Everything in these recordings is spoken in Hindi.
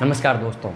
नमस्कार दोस्तों,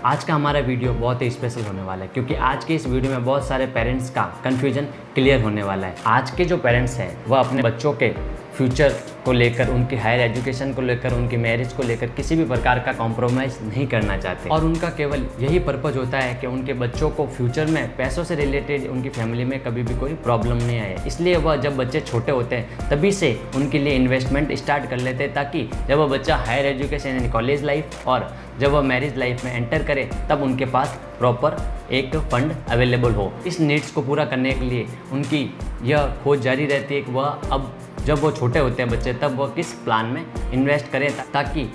आज का हमारा वीडियो बहुत ही स्पेशल होने वाला है क्योंकि आज के इस वीडियो में बहुत सारे पेरेंट्स का कन्फ्यूजन क्लियर होने वाला है। आज के जो पेरेंट्स हैं वह अपने बच्चों के फ्यूचर को लेकर, उनकी हायर एजुकेशन को लेकर, उनकी मैरिज को लेकर किसी भी प्रकार का कॉम्प्रोमाइज़ नहीं करना चाहते और उनका केवल यही पर्पज़ होता है कि उनके बच्चों को फ्यूचर में पैसों से रिलेटेड उनकी फैमिली में कभी भी कोई प्रॉब्लम नहीं आए। इसलिए वह जब बच्चे छोटे होते हैं तभी से उनके लिए इन्वेस्टमेंट स्टार्ट कर लेते हैं ताकि जब वह बच्चा हायर एजुकेशन यानी कॉलेज लाइफ और जब वह मैरिज लाइफ में एंटर करे तब उनके पास प्रॉपर एक फंड अवेलेबल हो। इस नीड्स को पूरा करने के लिए उनकी यह खोज जारी रहती है कि वह अब जब वो छोटे होते हैं बच्चे तब वो किस प्लान में इन्वेस्ट करें ताकि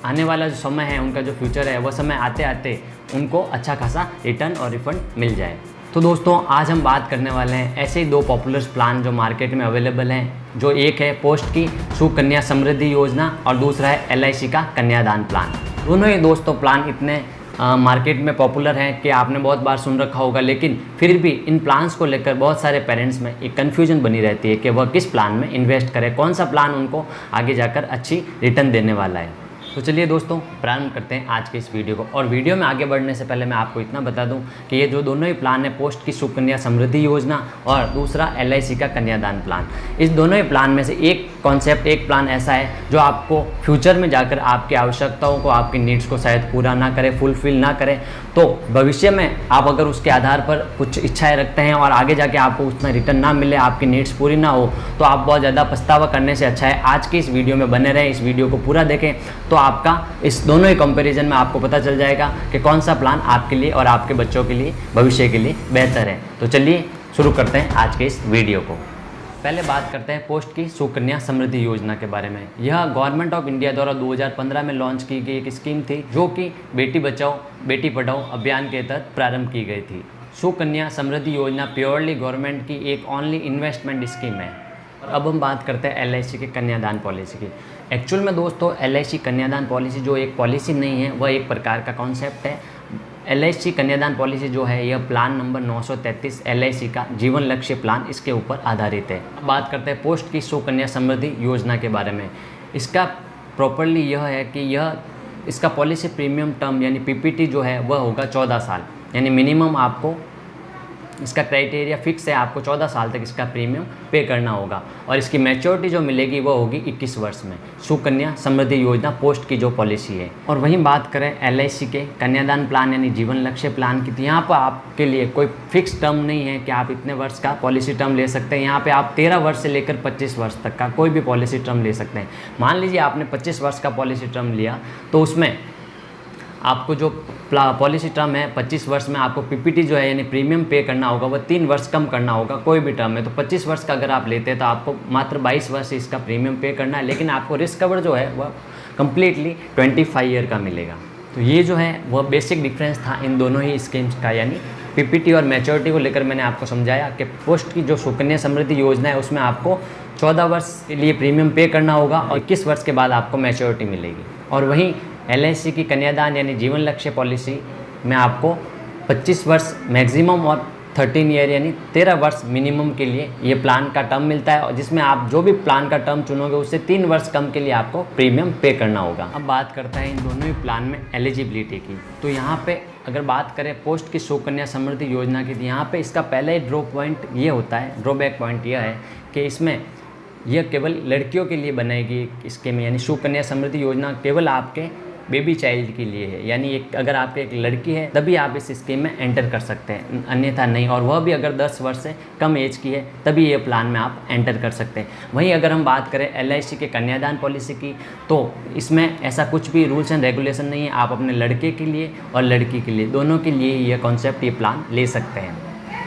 आने वाला जो समय है, उनका जो फ्यूचर है, वह समय आते आते उनको अच्छा खासा रिटर्न और रिफंड मिल जाए। तो दोस्तों, आज हम बात करने वाले हैं ऐसे ही दो पॉपुलर प्लान जो मार्केट में अवेलेबल हैं। जो एक है पोस्ट की सुकन्या समृद्धि योजना और दूसरा है LIC का कन्यादान प्लान। दोनों ही दोस्तों प्लान इतने मार्केट में पॉपुलर हैं कि आपने बहुत बार सुन रखा होगा, लेकिन फिर भी इन प्लान्स को लेकर बहुत सारे पेरेंट्स में एक कन्फ्यूजन बनी रहती है कि वह किस प्लान में इन्वेस्ट करें, कौन सा प्लान उनको आगे जाकर अच्छी रिटर्न देने वाला है। तो चलिए दोस्तों, प्रारंभ करते हैं आज के इस वीडियो को। और वीडियो में आगे बढ़ने से पहले मैं आपको इतना बता दूं कि ये जो दोनों ही प्लान है, पोस्ट की सुकन्या समृद्धि योजना और दूसरा LIC का कन्यादान प्लान, इस दोनों ही प्लान में से एक कॉन्सेप्ट, एक प्लान ऐसा है जो आपको फ्यूचर में जाकर आपकी आवश्यकताओं को, आपकी नीड्स को शायद पूरा ना करे, फुलफिल ना करे, तो भविष्य में आप अगर उसके आधार पर कुछ इच्छाएँ रखते हैं और आगे जाके आपको उतना रिटर्न ना मिले, आपकी नीड्स पूरी ना हो, तो आप बहुत ज़्यादा पछतावा करने से अच्छा है आज की इस वीडियो में बने रहें, इस वीडियो को पूरा देखें, तो आपका इस दोनों ही कंपैरिजन में आपको पता चल जाएगा कि कौन सा प्लान आपके लिए और आपके बच्चों के लिए भविष्य के लिए बेहतर है। तो चलिए शुरू करते हैं आज के इस वीडियो को। पहले बात करते हैं पोस्ट की सुकन्या समृद्धि योजना के बारे में। यह गवर्नमेंट ऑफ इंडिया द्वारा 2015 में लॉन्च की गई एक स्कीम थी जो कि बेटी बचाओ बेटी पढ़ाओ अभियान के तहत प्रारंभ की गई थी। सुकन्या समृद्धि योजना प्योरली गवर्नमेंट की एक ओनली इन्वेस्टमेंट स्कीम है। और अब हम बात करते हैं LIC के कन्यादान पॉलिसी की। एक्चुअल में दोस्तों LIC कन्यादान पॉलिसी जो एक पॉलिसी नहीं है, वह एक प्रकार का कॉन्सेप्ट है। LIC कन्यादान पॉलिसी जो है यह प्लान नंबर 933 LIC का जीवन लक्ष्य प्लान इसके ऊपर आधारित है। अब बात करते हैं पोस्ट की सुकन्या समृद्धि योजना के बारे में। इसका प्रॉपरली यह है कि इसका पॉलिसी प्रीमियम टर्म यानी PPT जो है वह होगा 14 साल, यानी मिनिमम आपको इसका क्राइटेरिया फिक्स है, आपको 14 साल तक इसका प्रीमियम पे करना होगा और इसकी मैच्योरिटी जो मिलेगी वो होगी 21 वर्ष में। सुकन्या समृद्धि योजना पोस्ट की जो पॉलिसी है। और वहीं बात करें LIC के कन्यादान प्लान यानी जीवन लक्ष्य प्लान की, तो यहाँ पर आपके लिए कोई फिक्स टर्म नहीं है कि आप इतने वर्ष का पॉलिसी टर्म ले सकते हैं। यहाँ पर आप 13 वर्ष से लेकर 25 वर्ष तक का कोई भी पॉलिसी टर्म ले सकते हैं। मान लीजिए आपने 25 वर्ष का पॉलिसी टर्म लिया तो उसमें आपको जो पॉलिसी टर्म है 25 वर्ष में आपको PPT जो है यानी प्रीमियम पे करना होगा वह 3 वर्ष कम करना होगा कोई भी टर्म है। तो 25 वर्ष का अगर आप लेते हैं तो आपको मात्र 22 वर्ष इसका प्रीमियम पे करना है, लेकिन आपको रिस्क कवर जो है वह कम्प्लीटली 25 ईयर का मिलेगा। तो ये जो है वह बेसिक डिफरेंस था इन दोनों ही स्कीम्स का, यानी PPT और मैच्योरिटी को लेकर मैंने आपको समझाया कि पोस्ट की जो सुकन्या समृद्धि योजना है उसमें आपको 14 वर्ष के लिए प्रीमियम पे करना होगा और 21 वर्ष के बाद आपको मैच्योरिटी मिलेगी। और वहीं LIC की कन्यादान यानी जीवन लक्ष्य पॉलिसी में आपको 25 वर्ष मैक्सिमम और 13 ईयर यानी 13 वर्ष मिनिमम के लिए ये प्लान का टर्म मिलता है और जिसमें आप जो भी प्लान का टर्म चुनोगे उससे 3 वर्ष कम के लिए आपको प्रीमियम पे करना होगा। अब बात करते हैं इन दोनों ही प्लान में एलिजिबिलिटी की। तो यहाँ पे अगर बात करें पोस्ट की सुकन्या समृद्धि योजना की, तो यहाँ पे इसका पहला ही ड्रॉबैक पॉइंट यह है कि इसमें यह केवल लड़कियों के लिए बनाई गई स्कीम है, यानी सुकन्या समृद्धि योजना केवल आपके बेबी चाइल्ड के लिए है, यानी अगर आपके एक लड़की है तभी आप इस स्कीम में एंटर कर सकते हैं, अन्यथा नहीं। और वह भी अगर 10 वर्ष से कम एज की है तभी ये प्लान में आप एंटर कर सकते हैं। वहीं अगर हम बात करें LIC के कन्यादान पॉलिसी की, तो इसमें ऐसा कुछ भी रूल्स एंड रेगुलेशन नहीं है। आप अपने लड़के के लिए और लड़की के लिए दोनों के लिए ये कॉन्सेप्ट, ये प्लान ले सकते हैं।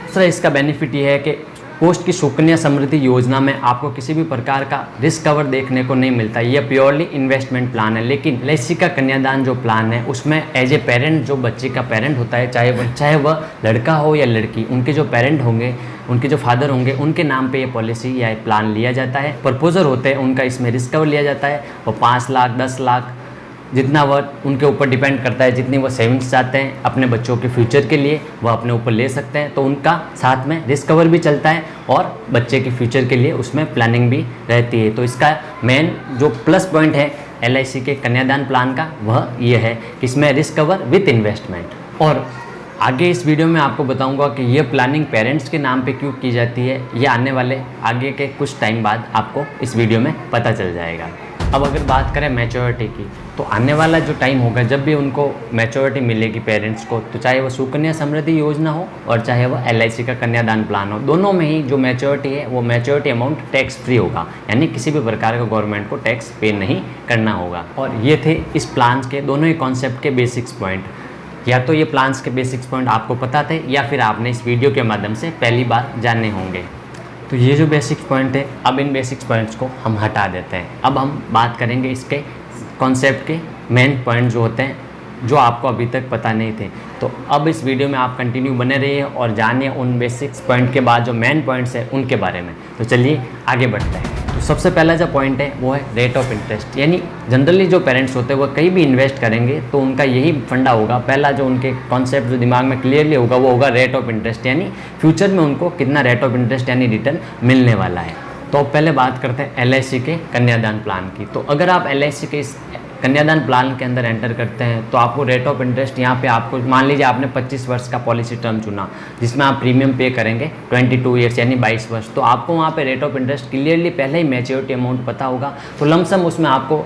दूसरा इसका बेनिफिट ये है कि पोस्ट की सुकन्या समृद्धि योजना में आपको किसी भी प्रकार का रिस्क कवर देखने को नहीं मिलता। यह प्योरली इन्वेस्टमेंट प्लान है। लेकिन LIC का कन्यादान जो प्लान है उसमें एज ए पेरेंट, जो बच्चे का पेरेंट होता है, चाहे वह लड़का हो या लड़की, उनके जो पेरेंट होंगे, उनके जो फादर होंगे, उनके नाम पे ये पॉलिसी या प्लान लिया जाता है। प्रपोजर होते हैं उनका इसमें रिस्क कवर लिया जाता है और 5 लाख, 10 लाख जितना वह उनके ऊपर डिपेंड करता है, जितनी वो सेविंग्स चाहते हैं अपने बच्चों के फ्यूचर के लिए वह अपने ऊपर ले सकते हैं। तो उनका साथ में रिस्क कवर भी चलता है और बच्चे के फ्यूचर के लिए उसमें प्लानिंग भी रहती है। तो इसका मेन जो प्लस पॉइंट है LIC के कन्यादान प्लान का वह ये है कि इसमें रिस्क कवर विथ इन्वेस्टमेंट। और आगे इस वीडियो में आपको बताऊंगा कि ये प्लानिंग पेरेंट्स के नाम पे क्यों की जाती है, ये आने वाले आगे के कुछ टाइम बाद आपको इस वीडियो में पता चल जाएगा। अब अगर बात करें मैच्योरिटी की, तो आने वाला जो टाइम होगा जब भी उनको मैच्योरिटी मिलेगी पेरेंट्स को, तो चाहे वो सुकन्या समृद्धि योजना हो और चाहे वो LIC का कन्यादान प्लान हो, दोनों में ही जो मैच्योरिटी है वो मैच्योरिटी अमाउंट टैक्स फ्री होगा, यानी किसी भी प्रकार का गवर्नमेंट को टैक्स पे नहीं करना होगा। और ये थे इस प्लान के दोनों ही कॉन्सेप्ट के बेसिक्स पॉइंट। या तो ये प्लान्स के बेसिक्स पॉइंट आपको पता थे या फिर आपने इस वीडियो के माध्यम से पहली बार जाने होंगे। तो ये जो बेसिक्स पॉइंट है, अब इन बेसिक्स पॉइंट्स को हम हटा देते हैं। अब हम बात करेंगे इसके कॉन्सेप्ट के मेन पॉइंट जो होते हैं, जो आपको अभी तक पता नहीं थे। तो अब इस वीडियो में आप कंटिन्यू बने रहिए और जानिए उन बेसिक्स पॉइंट के बाद जो मेन पॉइंट्स हैं उनके बारे में। तो चलिए आगे बढ़ते हैं। तो सबसे पहला जो पॉइंट है वो है रेट ऑफ इंटरेस्ट। यानी जनरली जो पेरेंट्स होते हैं वो कहीं भी इन्वेस्ट करेंगे तो उनका यही फंडा होगा, पहला जो उनके कॉन्सेप्ट जो दिमाग में क्लियरली होगा वो होगा रेट ऑफ इंटरेस्ट, यानी फ्यूचर में उनको कितना रेट ऑफ इंटरेस्ट यानी रिटर्न मिलने वाला है। तो पहले बात करते हैं LIC के कन्यादान प्लान की। तो अगर आप LIC के इस कन्यादान प्लान के अंदर एंटर करते हैं तो आपको रेट ऑफ इंटरेस्ट यहाँ पे आपको, मान लीजिए आपने 25 वर्ष का पॉलिसी टर्म चुना जिसमें आप प्रीमियम पे करेंगे 22 ईयर्स यानी 22 वर्ष, तो आपको वहाँ पे रेट ऑफ इंटरेस्ट क्लियरली पहले ही मैच्योरिटी अमाउंट पता होगा। तो लमसम उसमें आपको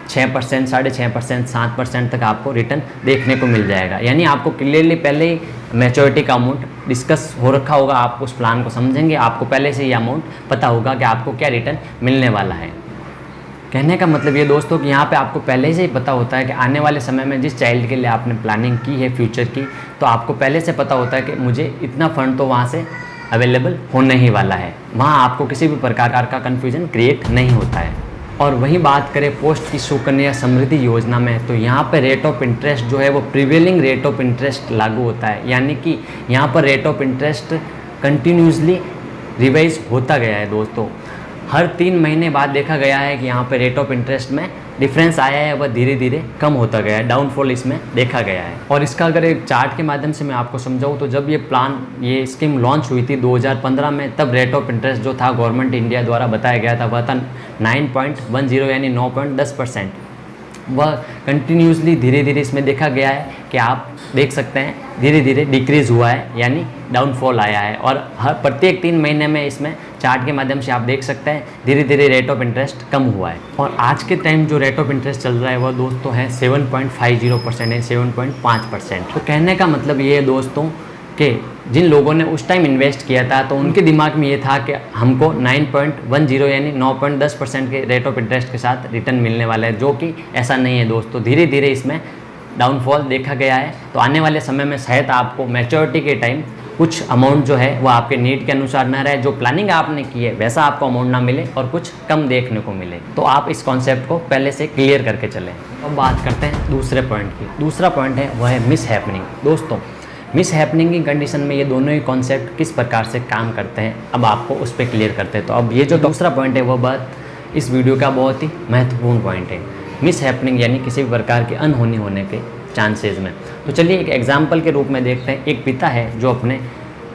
6%, 6.5%, 7% तक आपको रिटर्न देखने को मिल जाएगा। यानी आपको क्लियरली पहले ही मैच्योरिटी का अमाउंट डिस्कस हो रखा होगा, आप उस प्लान को समझेंगे, आपको पहले से ये अमाउंट पता होगा कि आपको क्या रिटर्न मिलने वाला है। कहने का मतलब ये दोस्तों कि यहाँ पे आपको पहले से ही पता होता है कि आने वाले समय में जिस चाइल्ड के लिए आपने प्लानिंग की है फ्यूचर की, तो आपको पहले से पता होता है कि मुझे इतना फंड तो वहाँ से अवेलेबल होने ही वाला है। वहाँ आपको किसी भी प्रकार का कन्फ्यूजन क्रिएट नहीं होता है। और वहीं बात करें पोस्ट की सुकन्या समृद्धि योजना में, तो यहाँ पर रेट ऑफ इंटरेस्ट जो है वो प्रिवेलिंग रेट ऑफ इंटरेस्ट लागू होता है, यानी कि यहाँ पर rate of interest continuously revise होता गया है दोस्तों। हर 3 महीने बाद देखा गया है कि यहाँ पे रेट ऑफ इंटरेस्ट में डिफरेंस आया है, वह धीरे धीरे कम होता गया है, डाउनफॉल इसमें देखा गया है। और इसका अगर एक चार्ट के माध्यम से मैं आपको समझाऊँ तो जब ये स्कीम लॉन्च हुई थी 2015 में, तब रेट ऑफ इंटरेस्ट जो था गवर्नमेंट इंडिया द्वारा बताया गया था वह था 9.10 यानी 9.10%। वह कंटिन्यूसली धीरे धीरे इसमें देखा गया है कि आप देख सकते हैं धीरे धीरे डिक्रीज़ हुआ है, यानी डाउनफॉल आया है। और हर प्रत्येक 3 महीने में इसमें चार्ट के माध्यम से आप देख सकते हैं धीरे धीरे रेट ऑफ इंटरेस्ट कम हुआ है। और आज के टाइम जो रेट ऑफ इंटरेस्ट चल रहा है वह दोस्तों है 7.50% है, 7.5%। तो कहने का मतलब ये है दोस्तों कि जिन लोगों ने उस टाइम इन्वेस्ट किया था तो उनके दिमाग में ये था कि हमको 9.10 यानी 9.10% के रेट ऑफ इंटरेस्ट के साथ रिटर्न मिलने वाला है, जो कि ऐसा नहीं है दोस्तों। धीरे धीरे इसमें डाउनफॉल देखा गया है। तो आने वाले समय में शायद आपको मैच्योरिटी के टाइम कुछ अमाउंट जो है वो आपके नीड के अनुसार ना रहे, जो प्लानिंग आपने की है वैसा आपको अमाउंट ना मिले और कुछ कम देखने को मिले। तो आप इस कॉन्सेप्ट को पहले से क्लियर करके चलें। अब बात करते हैं दूसरे पॉइंट की। दूसरा पॉइंट है वह है मिस हैपनिंग। दोस्तों मिस हैपनिंग की कंडीशन में ये दोनों ही कॉन्सेप्ट किस प्रकार से काम करते हैं अब आपको उस पर क्लियर करते हैं। तो अब ये जो दूसरा पॉइंट है वह बात इस वीडियो का बहुत ही महत्वपूर्ण पॉइंट है, मिस हैपनिंग यानी किसी भी प्रकार के अनहोनी होने के चांसेस में। तो चलिए एक एग्जाम्पल के रूप में देखते हैं। एक पिता है जो अपने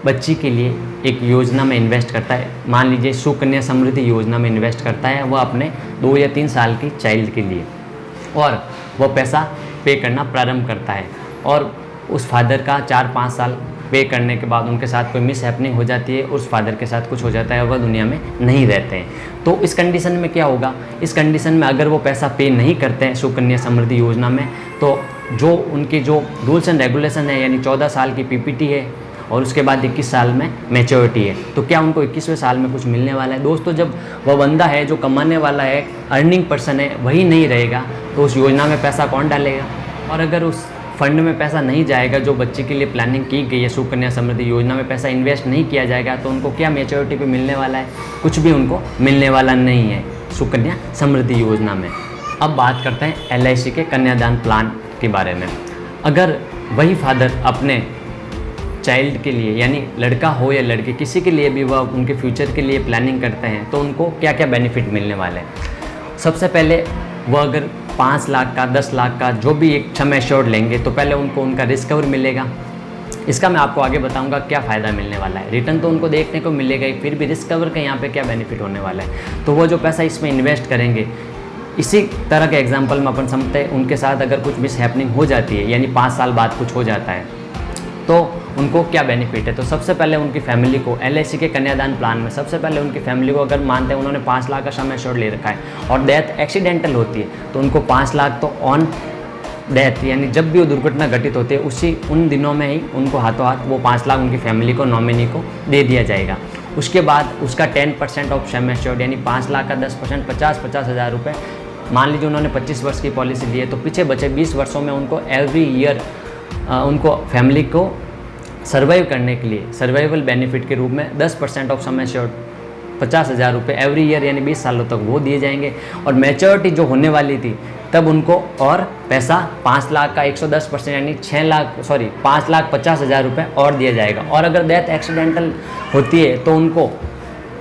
बच्ची के लिए एक योजना में इन्वेस्ट करता है, मान लीजिए सुकन्या समृद्धि योजना में इन्वेस्ट करता है वह अपने 2 या 3 साल की चाइल्ड के लिए, और वह पैसा पे करना प्रारंभ करता है। और उस फादर का 4-5 साल पे करने के बाद उनके साथ कोई मिस हैपनिंग हो जाती है, उस फादर के साथ कुछ हो जाता है, वह दुनिया में नहीं रहते हैं। तो इस कंडीशन में क्या होगा, इस कंडीशन में अगर वो पैसा पे नहीं करते हैं सुकन्या समृद्धि योजना में, तो जो उनकी जो रूल्स एंड रेगुलेशन है यानी 14 साल की PPT है और उसके बाद 21 साल में मैच्योरिटी है, तो क्या उनको 21वें साल में कुछ मिलने वाला है? दोस्तों जब वह बंदा है जो कमाने वाला है, अर्निंग पर्सन है, वही नहीं रहेगा तो उस योजना में पैसा कौन डालेगा? और अगर उस फंड में पैसा नहीं जाएगा जो बच्चे के लिए प्लानिंग की गई है, सुकन्या समृद्धि योजना में पैसा इन्वेस्ट नहीं किया जाएगा, तो उनको क्या मैच्योरिटी पे मिलने वाला है? कुछ भी उनको मिलने वाला नहीं है सुकन्या समृद्धि योजना में। अब बात करते हैं LIC के कन्यादान प्लान के बारे में। अगर वही फादर अपने चाइल्ड के लिए यानी लड़का हो या लड़की किसी के लिए भी वह उनके फ्यूचर के लिए प्लानिंग करते हैं तो उनको क्या क्या बेनिफिट मिलने वाले हैं? सबसे पहले वह अगर 5 लाख का, 10 लाख का जो भी एक सम एश्योर्ड लेंगे तो पहले उनको उनका रिस्क कवर मिलेगा। इसका मैं आपको आगे बताऊंगा क्या फ़ायदा मिलने वाला है। रिटर्न तो उनको देखने को मिलेगा ही, फिर भी रिस्क कवर का यहाँ पे क्या बेनिफिट होने वाला है। तो वो जो पैसा इसमें इन्वेस्ट करेंगे, इसी तरह के एग्जांपल में अपन समझते हैं, उनके साथ अगर कुछ मिस हैपनिंग हो जाती है, यानी 5 साल बाद कुछ हो जाता है, तो उनको क्या बेनिफिट है। तो सबसे पहले उनकी फैमिली को LIC के कन्यादान प्लान में सबसे पहले उनकी फैमिली को अगर मानते हैं उन्होंने 5 लाख का सम एश्योर्ड ले रखा है और डेथ एक्सीडेंटल होती है, तो उनको 5 लाख तो ऑन डेथ, यानी जब भी वो दुर्घटना घटित होती है उसी उन दिनों में ही उनको हाथों हाथ वो 5 लाख उनकी फैमिली को, नॉमिनी को दे दिया जाएगा। उसके बाद उसका 10% ऑफ सम एश्योर्ड, यानी 5 लाख का 10% 50 हज़ार रुपये। मान लीजिए उन्होंने 25 वर्ष की पॉलिसी ली है, तो पीछे बचे 20 वर्षों में उनको एवरी ईयर उनको फैमिली को सर्वाइव करने के लिए सर्वाइवल बेनिफिट के रूप में 10% ऑफ सम एश्योर्ड 50 हज़ार रुपये एवरी ईयर, यानी 20 सालों तक वो दिए जाएंगे। और मैच्योरिटी जो होने वाली थी तब उनको और पैसा 5 लाख का 110% यानी 5 लाख 50 हज़ार रुपये और दिया जाएगा। और अगर डेथ एक्सीडेंटल होती है तो उनको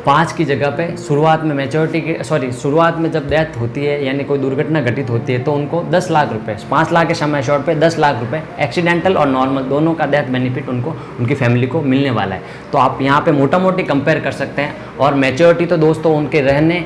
5 की जगह पे शुरुआत में जब डेथ होती है यानी कोई दुर्घटना घटित होती है तो उनको 10 लाख रुपये, 5 लाख के सम एश्योर्ड पे 10 लाख रुपये एक्सीडेंटल और नॉर्मल दोनों का डेथ बेनिफिट उनको उनकी फैमिली को मिलने वाला है। तो आप यहाँ पे मोटा मोटी कंपेयर कर सकते हैं। और मैच्योरिटी तो दोस्तों उनके रहने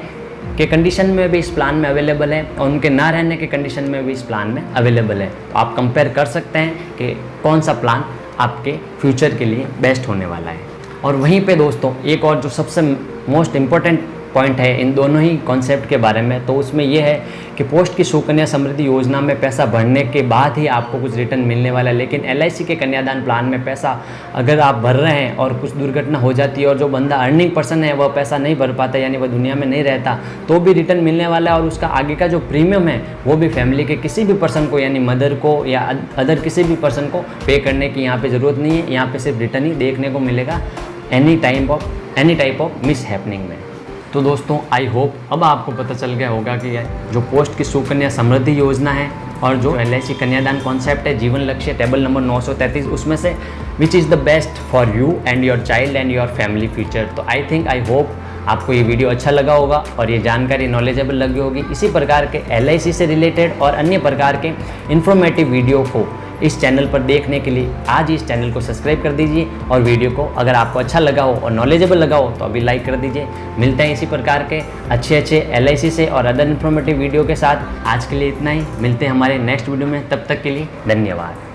के कंडीशन में भी इस प्लान में अवेलेबल है और उनके ना रहने के कंडीशन में भी इस प्लान में अवेलेबल है। तो आप कंपेयर कर सकते हैं कि कौन सा प्लान आपके फ्यूचर के लिए बेस्ट होने वाला है। और वहीं पे दोस्तों एक और जो सबसे मोस्ट इम्पॉर्टेंट पॉइंट है इन दोनों ही कॉन्सेप्ट के बारे में, तो उसमें ये है कि पोस्ट की सुकन्या समृद्धि योजना में पैसा भरने के बाद ही आपको कुछ रिटर्न मिलने वाला है। लेकिन LIC के कन्यादान प्लान में पैसा अगर आप भर रहे हैं और कुछ दुर्घटना हो जाती है और जो बंदा अर्निंग पर्सन है वह पैसा नहीं भर पाता, यानी वह दुनिया में नहीं रहता, तो भी रिटर्न मिलने वाला है। और उसका आगे का जो प्रीमियम है वो भी फैमिली के किसी भी पर्सन को, यानी मदर को या अदर किसी भी पर्सन को पे करने की यहाँ पर ज़रूरत नहीं है। यहाँ पर सिर्फ रिटर्न ही देखने को मिलेगा any type of miss happening में। तो दोस्तों आई होप अब आपको पता चल गया होगा कि जो पोस्ट की सुकन्या समृद्धि योजना है और जो LIC कन्यादान कॉन्सेप्ट है, जीवन लक्ष्य टेबल नंबर 933, उसमें से which is the best for you and your child and your family future. तो आई होप आपको ये वीडियो अच्छा लगा होगा और ये जानकारी नॉलेजेबल लगी होगी। इसी प्रकार के LIC से रिलेटेड और अन्य प्रकार के इन्फॉर्मेटिव वीडियो को इस चैनल पर देखने के लिए आज ही इस चैनल को सब्सक्राइब कर दीजिए और वीडियो को अगर आपको अच्छा लगा हो और नॉलेजेबल लगा हो तो अभी लाइक कर दीजिए। मिलते हैं इसी प्रकार के अच्छे LIC से और अदर इन्फॉर्मेटिव वीडियो के साथ। आज के लिए इतना ही, मिलते हैं हमारे नेक्स्ट वीडियो में, तब तक के लिए धन्यवाद।